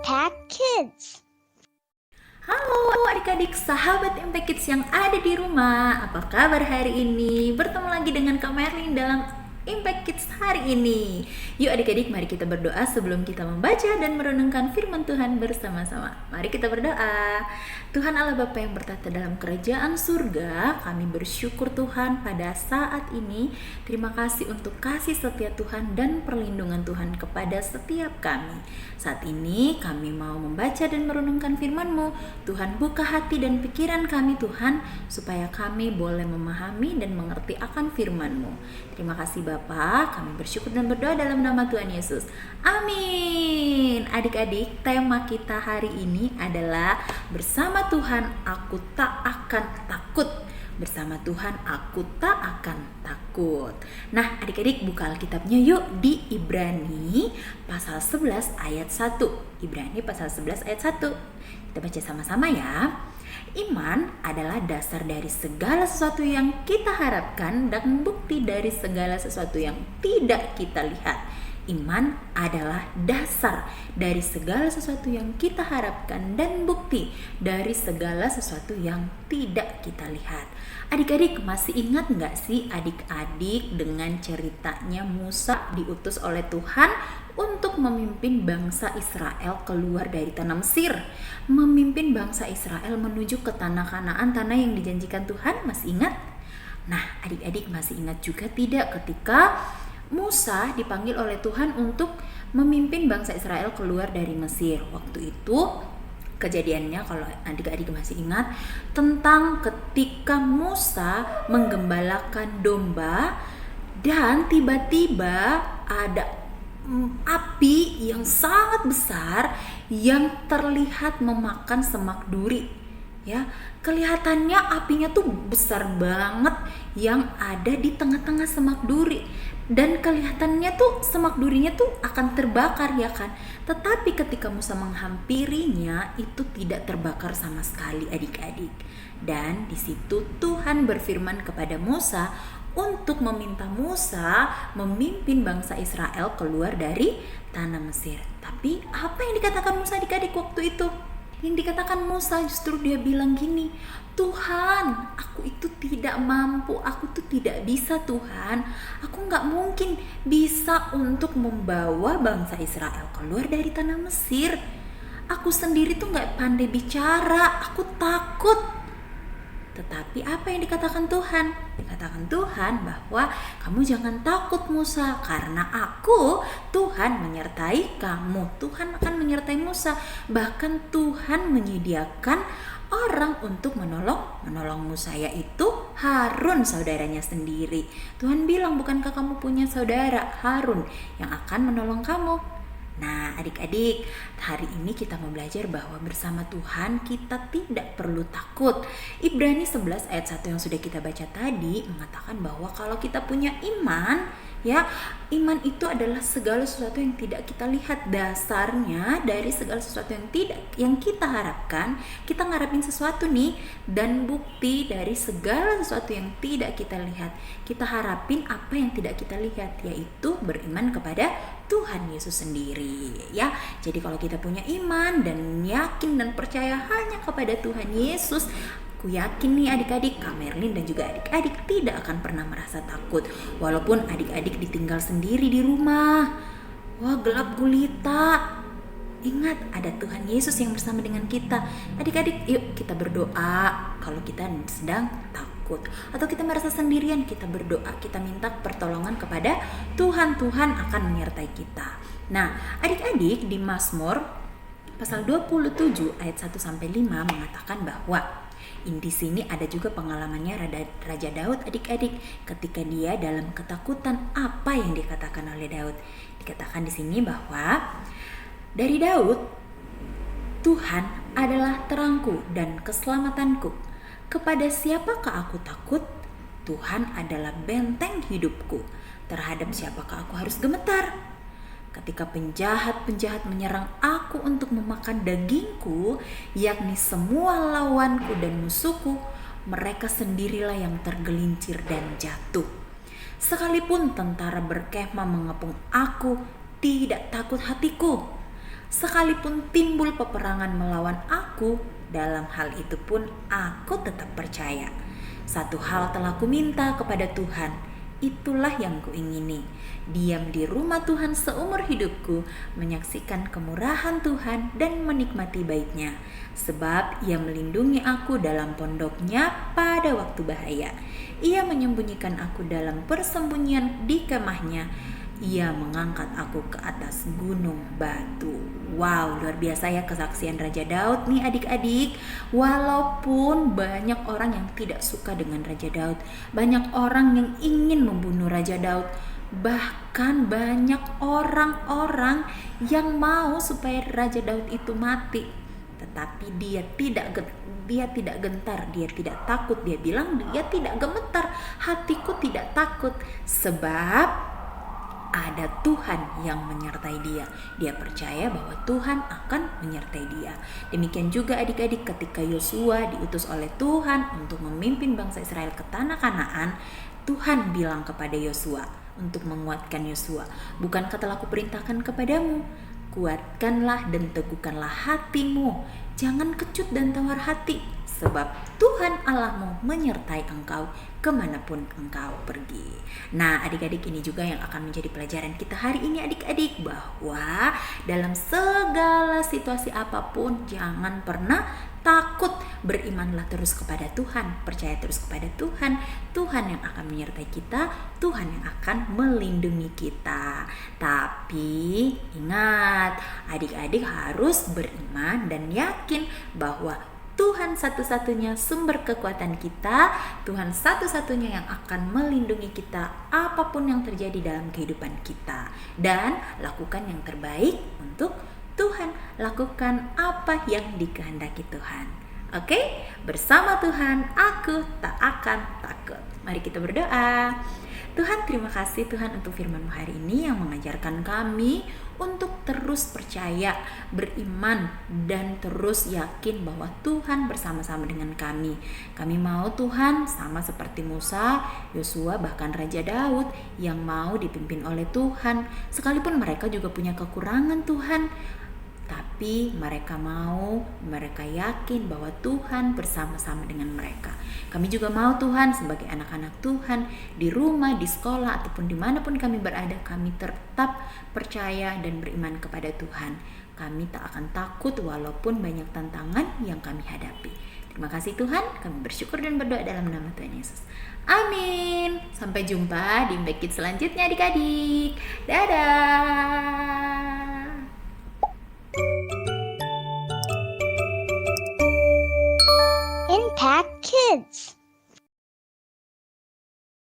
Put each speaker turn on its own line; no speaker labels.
Impact Kids.
Halo adik-adik sahabat Impact Kids yang ada di rumah. Apa kabar hari ini? Bertemu lagi dengan Kak Merlin dalam Impact Kids hari ini. Yuk adik-adik, mari kita berdoa sebelum kita membaca dan merenungkan firman Tuhan bersama-sama. Mari kita berdoa. Tuhan Allah Bapa yang bertata dalam kerajaan surga, kami bersyukur Tuhan pada saat ini. Terima kasih untuk kasih setia Tuhan dan perlindungan Tuhan kepada setiap kami. Saat ini kami mau membaca dan merenungkan firman-Mu. Tuhan, buka hati dan pikiran kami Tuhan, supaya kami boleh memahami dan mengerti akan firman-Mu. Terima kasih Bapa, kami bersyukur dan berdoa dalam nama Tuhan Yesus. Amin. Adik-adik, tema kita hari ini adalah bersama Tuhan aku tak akan takut. Bersama Tuhan aku tak akan takut. Nah adik-adik, buka Alkitabnya yuk di Ibrani pasal 11 ayat 1. Ibrani pasal 11 ayat 1. Kita baca sama-sama ya. Iman adalah dasar dari segala sesuatu yang kita harapkan dan bukti dari segala sesuatu yang tidak kita lihat. Iman adalah dasar dari segala sesuatu yang kita harapkan dan bukti dari segala sesuatu yang tidak kita lihat. Adik-adik, masih ingat nggak sih adik-adik dengan ceritanya Musa diutus oleh Tuhan untuk memimpin bangsa Israel keluar dari tanah Mesir, memimpin bangsa Israel menuju ke tanah Kanaan, tanah yang dijanjikan Tuhan? Masih ingat? Nah, adik-adik masih ingat juga tidak ketika Musa dipanggil oleh Tuhan untuk memimpin bangsa Israel keluar dari Mesir? Waktu itu kejadiannya, kalau adik-adik masih ingat, tentang ketika Musa menggembalakan domba dan tiba-tiba ada api yang sangat besar yang terlihat memakan semak duri. Ya, kelihatannya apinya tuh besar banget yang ada di tengah-tengah semak duri, dan kelihatannya tuh semak durinya tuh akan terbakar ya kan. Tetapi ketika Musa menghampirinya, itu tidak terbakar sama sekali adik-adik. Dan di situ Tuhan berfirman kepada Musa untuk meminta Musa memimpin bangsa Israel keluar dari tanah Mesir. Tapi apa yang dikatakan Musa adik-adik waktu itu? Yang dikatakan Musa justru dia bilang gini, Tuhan, aku itu tidak mampu, aku tuh tidak bisa Tuhan. Aku gak mungkin bisa untuk membawa bangsa Israel keluar dari tanah Mesir. Aku sendiri tuh gak pandai bicara, aku takut. Tetapi apa yang dikatakan Tuhan? Dikatakan Tuhan bahwa kamu jangan takut Musa, karena aku, Tuhan, menyertai kamu. Tuhan akan menyertai Musa. Bahkan Tuhan menyediakan orang untuk menolong Musa, yaitu Harun, saudaranya sendiri. Tuhan bilang, bukankah kamu punya saudara Harun yang akan menolong kamu? Nah adik-adik, hari ini kita mau belajar bahwa bersama Tuhan kita tidak perlu takut. Ibrani 11 ayat 1 yang sudah kita baca tadi mengatakan bahwa kalau kita punya iman, ya, iman itu adalah segala sesuatu yang tidak kita lihat. Dasarnya dari segala sesuatu yang kita harapkan. Kita ngarepin sesuatu nih, dan bukti dari segala sesuatu yang tidak kita lihat. Kita harapin apa yang tidak kita lihat, yaitu beriman kepada Tuhan Yesus sendiri, ya. Jadi kalau kita punya iman dan yakin dan percaya hanya kepada Tuhan Yesus, aku yakin nih adik-adik, Kak Merlin dan juga adik-adik tidak akan pernah merasa takut. Walaupun adik-adik ditinggal sendiri di rumah, wah gelap gulita, ingat ada Tuhan Yesus yang bersama dengan kita. Adik-adik, yuk kita berdoa. Kalau kita sedang takut atau kita merasa sendirian, kita berdoa, kita minta pertolongan kepada Tuhan. Tuhan akan menyertai kita. Nah adik-adik, di Mazmur pasal 27 ayat 1-5 mengatakan bahwa di sini ada juga pengalamannya Raja Daud adik-adik, ketika dia dalam ketakutan. Apa yang dikatakan oleh Daud? Dikatakan di sini bahwa dari Daud, Tuhan adalah terangku dan keselamatanku. Kepada siapakah aku takut? Tuhan adalah benteng hidupku. Terhadap siapakah aku harus gemetar? Ketika penjahat-penjahat menyerang aku untuk memakan dagingku, yakni semua lawanku dan musuhku, mereka sendirilah yang tergelincir dan jatuh. Sekalipun tentara berkemah mengepung aku, tidak takut hatiku. Sekalipun timbul peperangan melawan aku, dalam hal itu pun aku tetap percaya. Satu hal telah kuminta kepada Tuhan, itulah yang kuingini, diam di rumah Tuhan seumur hidupku, menyaksikan kemurahan Tuhan dan menikmati baik-Nya. Sebab Ia melindungi aku dalam pondok-Nya pada waktu bahaya. Ia menyembunyikan aku dalam persembunyian di kemah-Nya. Ia mengangkat aku ke atas gunung batu. Wow, luar biasa ya kesaksian Raja Daud nih adik-adik. Walaupun banyak orang yang tidak suka dengan Raja Daud, banyak orang yang ingin membunuh Raja Daud, bahkan banyak orang-orang yang mau supaya Raja Daud itu mati. Tetapi dia tidak gentar, dia tidak takut. Dia bilang dia tidak gemetar, hatiku tidak takut, sebab ada Tuhan yang menyertai dia. Dia percaya bahwa Tuhan akan menyertai dia. Demikian juga adik-adik, ketika Yosua diutus oleh Tuhan untuk memimpin bangsa Israel ke tanah Kanaan, Tuhan bilang kepada Yosua untuk menguatkan Yosua, "Bukankah telah kuperintahkan kepadamu? Kuatkanlah dan teguhkanlah hatimu. Jangan kecut dan tawar hati, sebab Tuhan Allahmu menyertai engkau kemanapun engkau pergi." Nah adik-adik, ini juga yang akan menjadi pelajaran kita hari ini adik-adik, bahwa dalam segala situasi apapun jangan pernah takut. Berimanlah terus kepada Tuhan, percaya terus kepada Tuhan. Tuhan yang akan menyertai kita, Tuhan yang akan melindungi kita. Tapi ingat, adik-adik harus beriman dan yakin bahwa Tuhan satu-satunya sumber kekuatan kita, Tuhan satu-satunya yang akan melindungi kita apapun yang terjadi dalam kehidupan kita. Dan lakukan yang terbaik untuk Tuhan, lakukan apa yang dikehendaki Tuhan. Oke? Bersama Tuhan aku tak akan takut. Mari kita berdoa. Tuhan, terima kasih Tuhan untuk firman-Mu hari ini yang mengajarkan kami untuk terus percaya, beriman, dan terus yakin bahwa Tuhan bersama-sama dengan kami. Kami mau Tuhan sama seperti Musa, Yosua, bahkan Raja Daud yang mau dipimpin oleh Tuhan. Sekalipun mereka juga punya kekurangan Tuhan, tapi mereka yakin bahwa Tuhan bersama-sama dengan mereka. Kami juga mau Tuhan sebagai anak-anak Tuhan, di rumah, di sekolah, ataupun dimanapun kami berada, kami tetap percaya dan beriman kepada Tuhan. Kami tak akan takut walaupun banyak tantangan yang kami hadapi. Terima kasih Tuhan, kami bersyukur dan berdoa dalam nama Tuhan Yesus. Amin. Sampai jumpa di Impact Kids selanjutnya adik-adik. Dadah.
Impact Kids.